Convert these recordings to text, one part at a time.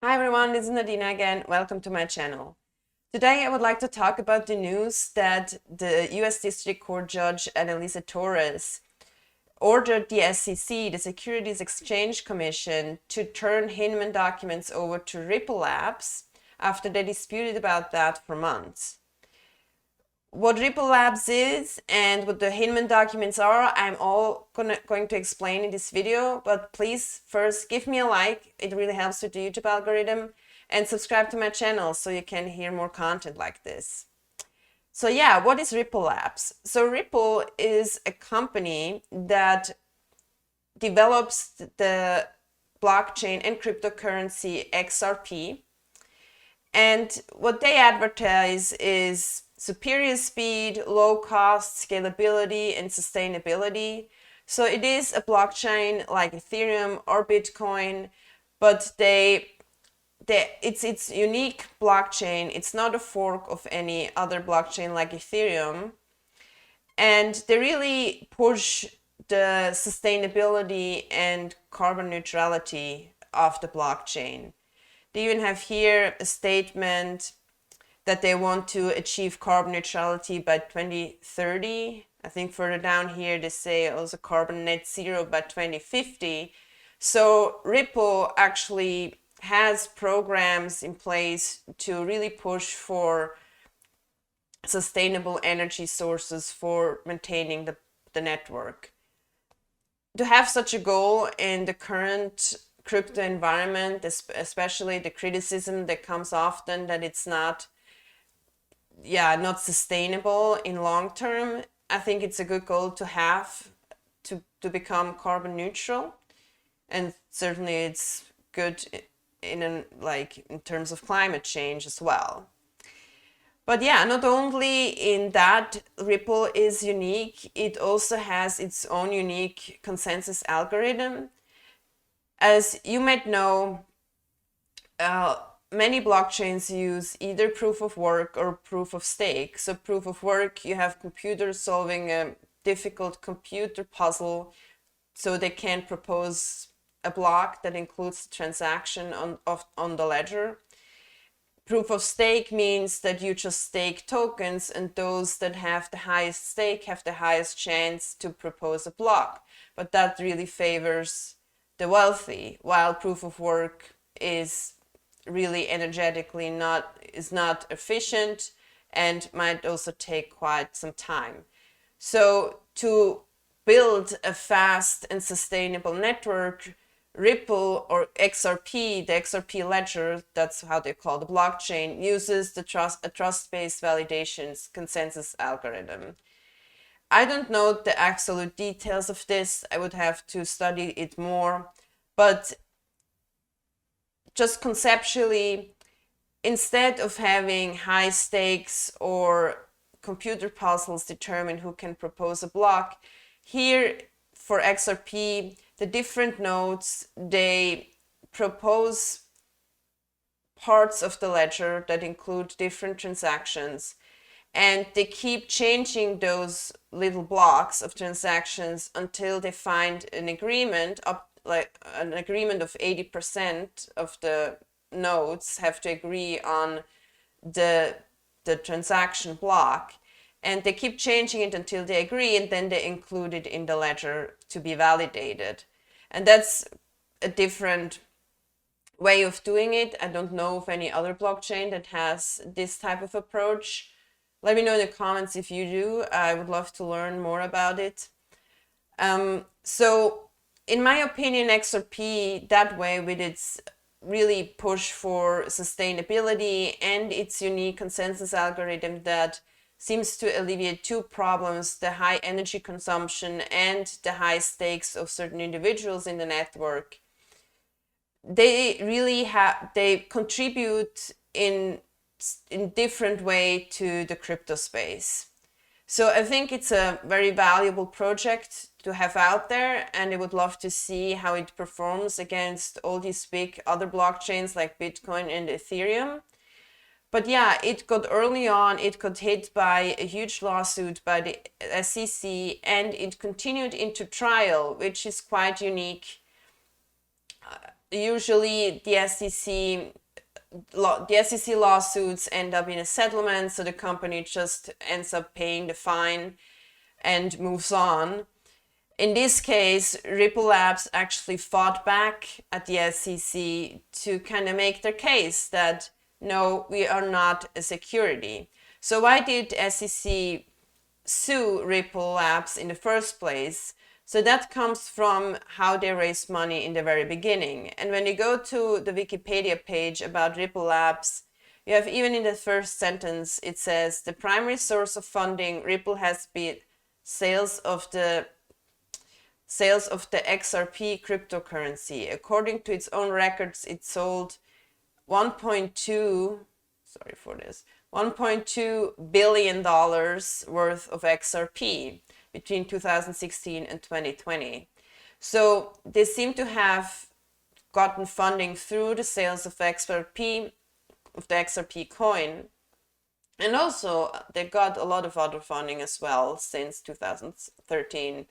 Hi everyone, this is Nadina again. Welcome to my channel. Today I would like to talk about the news that the US District Court Judge Annalisa Torres ordered the SEC, the Securities Exchange Commission, to turn Hinman documents over to Ripple Labs after they disputed about that for months. What Ripple Labs is and what the Hinman documents are, I'm all going to explain in this video, but please first give me a like, it really helps with the YouTube algorithm, and subscribe to my channel so you can hear more content like this. So yeah, what is Ripple Labs? So Ripple is a company that develops the blockchain and cryptocurrency XRP, and what they advertise is superior speed, low cost, scalability, and sustainability. So it is a blockchain like Ethereum or Bitcoin, but it's unique blockchain. It's not a fork of any other blockchain like Ethereum. And they really push the sustainability and carbon neutrality of the blockchain. They even have here a statement that they want to achieve carbon neutrality by 2030. I think further down here they say also carbon net zero by 2050. So Ripple actually has programs in place to really push for sustainable energy sources for maintaining the network. To have such a goal in the current crypto environment, especially the criticism that comes often that it's not sustainable in long term, I think it's a good goal to have to become carbon neutral, and certainly it's good in terms of climate change as well. But yeah, not only in that Ripple is unique, it also has its own unique consensus algorithm. As you might know, many blockchains use either proof of work or proof of stake. So proof of work, you have computers solving a difficult computer puzzle so they can propose a block that includes the transaction on the ledger. Proof of stake means that you just stake tokens, and those that have the highest stake have the highest chance to propose a block. But that really favors the wealthy, while proof of work is really energetically not efficient and might also take quite some time. So to build a fast and sustainable network, Ripple or XRP, the XRP ledger, that's how they call the blockchain, uses a trust-based validations consensus algorithm. I don't know the absolute details of this. I would have to study it more, but just conceptually, instead of having high stakes or computer puzzles determine who can propose a block, here for XRP, the different nodes, they propose parts of the ledger that include different transactions, and they keep changing those little blocks of transactions until they find an agreement of 80% of the nodes have to agree on the transaction block, and they keep changing it until they agree, and then they include it in the ledger to be validated. And that's a different way of doing it. I don't know of any other blockchain that has this type of approach. Let me know in the comments if you do. I would love to learn more about it. So in my opinion, XRP, that way, with its really push for sustainability and its unique consensus algorithm that seems to alleviate two problems: the high energy consumption and the high stakes of certain individuals in the network. They contribute in different way to the crypto space. So I think it's a very valuable project to have out there, and I would love to see how it performs against all these big other blockchains like Bitcoin and Ethereum. But yeah, it got hit by a huge lawsuit by the SEC, and it continued into trial, which is quite unique. usually the SEC lawsuits end up in a settlement, so the company just ends up paying the fine and moves on. In this case, Ripple Labs actually fought back at the SEC to kind of make their case that no, we are not a security. So why did SEC sue Ripple Labs in the first place? So that comes from how they raised money in the very beginning. And when you go to the Wikipedia page about Ripple Labs, you have, even in the first sentence, it says the primary source of funding Ripple has been sales of the XRP cryptocurrency. According to its own records, it sold 1.2 billion worth of XRP between 2016 and 2020. So they seem to have gotten funding through the sales of XRP, of the XRP coin. And also they got a lot of other funding as well since 2013.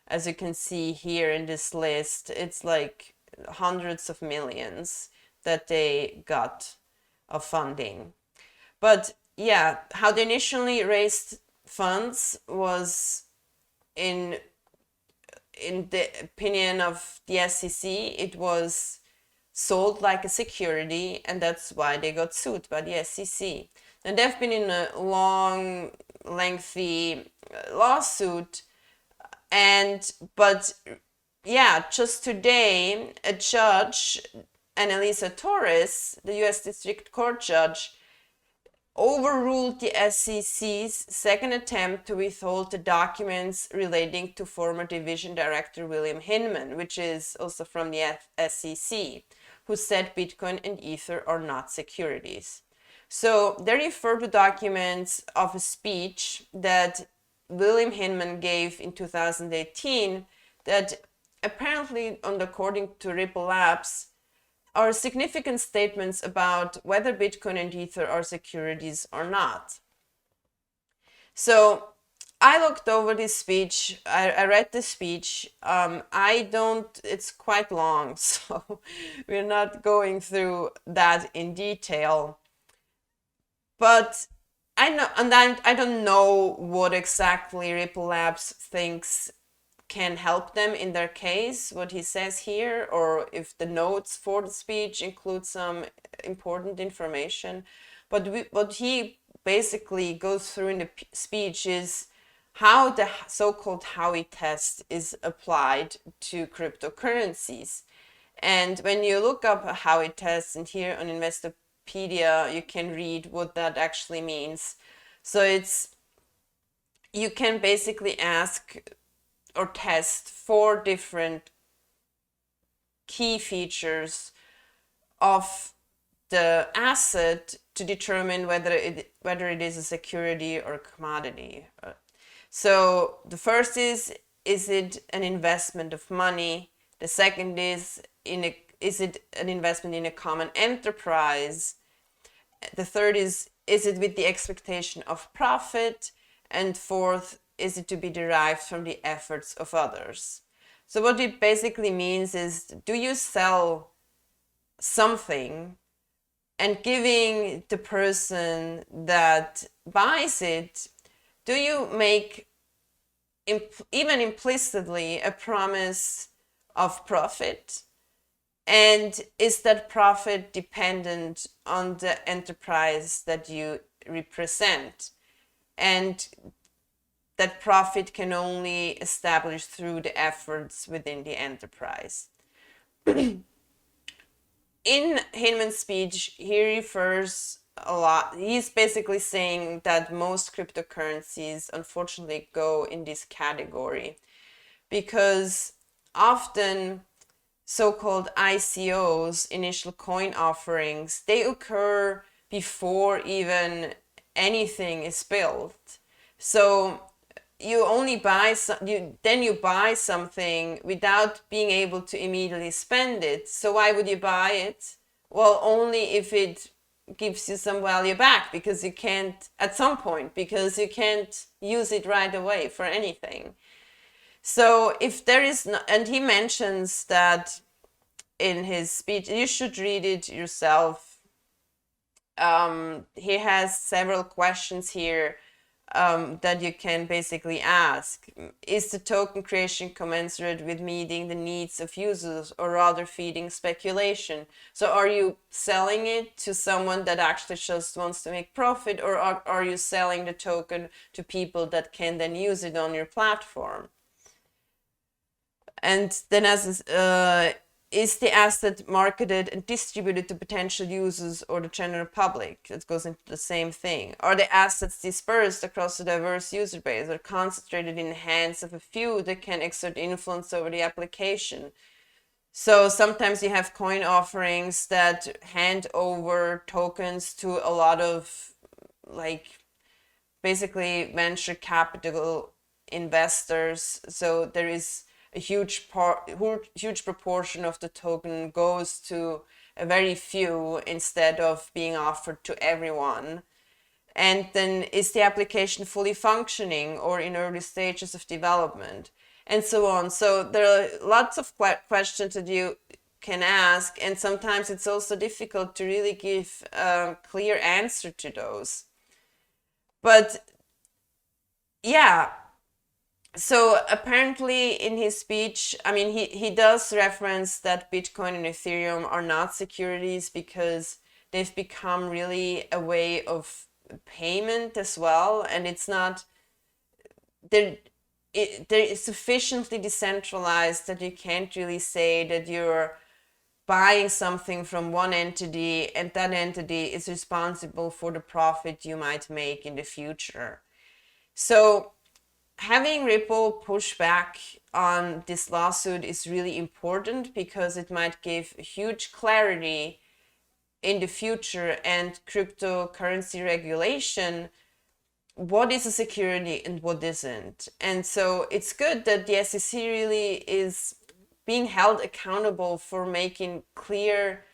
As you can see here in this list, it's like hundreds of millions that they got of funding. But yeah, how they initially raised funds was, in the opinion of the SEC, it was sold like a security, and that's why they got sued by the SEC. And they've been in a long, lengthy lawsuit. But yeah, just today, a judge, Annalisa Torres, the US District Court judge, overruled the SEC's second attempt to withhold the documents relating to former Division Director William Hinman, which is also from the SEC, who said Bitcoin and Ether are not securities. So they refer to documents of a speech that William Hinman gave in 2018 that apparently, according to Ripple Labs, are significant statements about whether Bitcoin and Ether are securities or not. So I looked over this speech, I read the speech. It's quite long, so we're not going through that in detail. But I know, and I don't know what exactly Ripple Labs thinks can help them in their case, what he says here, or if the notes for the speech include some important information. But what he basically goes through in the speech is how the so-called Howey test is applied to cryptocurrencies. And when you look up a Howey test, and here on Investopedia, you can read what that actually means. So you can basically ask or test 4 different key features of the asset to determine whether it is a security or a commodity. So the first is it an investment of money? The second is it an investment in a common enterprise? The third is it with the expectation of profit? And fourth, is it to be derived from the efforts of others? So what it basically means is, do you sell something and giving the person that buys it, do you make even implicitly a promise of profit? And is that profit dependent on the enterprise that you represent? And that profit can only establish through the efforts within the enterprise. In Hinman's speech, he refers a lot. He's basically saying that most cryptocurrencies unfortunately go in this category because often so-called ICOs, initial coin offerings, they occur before even anything is built. So you only buy you buy something without being able to immediately spend it. So why would you buy it? Well, only if it gives you some value back, because you can't at some point, because you can't use it right away for anything. So if there is no, and he mentions that in his speech. You should read it yourself. He has several questions here that you can basically ask. Is the token creation commensurate with meeting the needs of users, or rather feeding speculation? So are you selling it to someone that actually just wants to make profit, or are you selling the token to people that can then use it on your platform? And then is the asset marketed and distributed to potential users or the general public? That goes into the same thing. Are the assets dispersed across a diverse user base, or concentrated in the hands of a few that can exert influence over the application? So sometimes you have coin offerings that hand over tokens to a lot of, like, basically venture capital investors. So there is a huge proportion of the token goes to a very few instead of being offered to everyone. And then, is the application fully functioning or in early stages of development, and so on. So there are lots of questions that you can ask, and sometimes it's also difficult to really give a clear answer to those. But yeah, so apparently in his speech, I mean, he does reference that Bitcoin and Ethereum are not securities because they've become really a way of payment as well, and it's not, they're sufficiently decentralized that you can't really say that you're buying something from one entity and that entity is responsible for the profit you might make in the future. So having Ripple push back on this lawsuit is really important because it might give huge clarity in the future and cryptocurrency regulation, what is a security and what isn't. And so it's good that the SEC really is being held accountable for making clear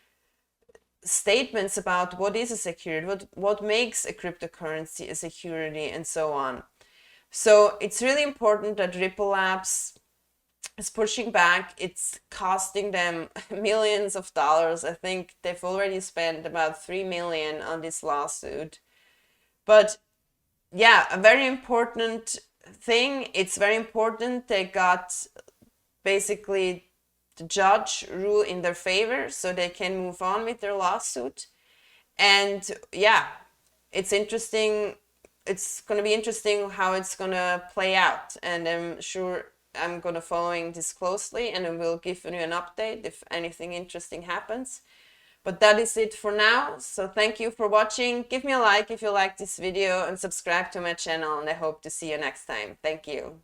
statements about what is a security, what makes a cryptocurrency a security, and so on. So it's really important that Ripple Labs is pushing back. It's costing them millions of dollars. I think they've already spent about 3 million on this lawsuit. But yeah, a very important thing. It's very important they got basically the judge rule in their favor so they can move on with their lawsuit. And yeah, it's interesting. It's going to be interesting how it's going to play out. And I'm sure I'm going to following this closely, and I will give you an update if anything interesting happens. But that is it for now. So thank you for watching. Give me a like if you like this video and subscribe to my channel, and I hope to see you next time. Thank you.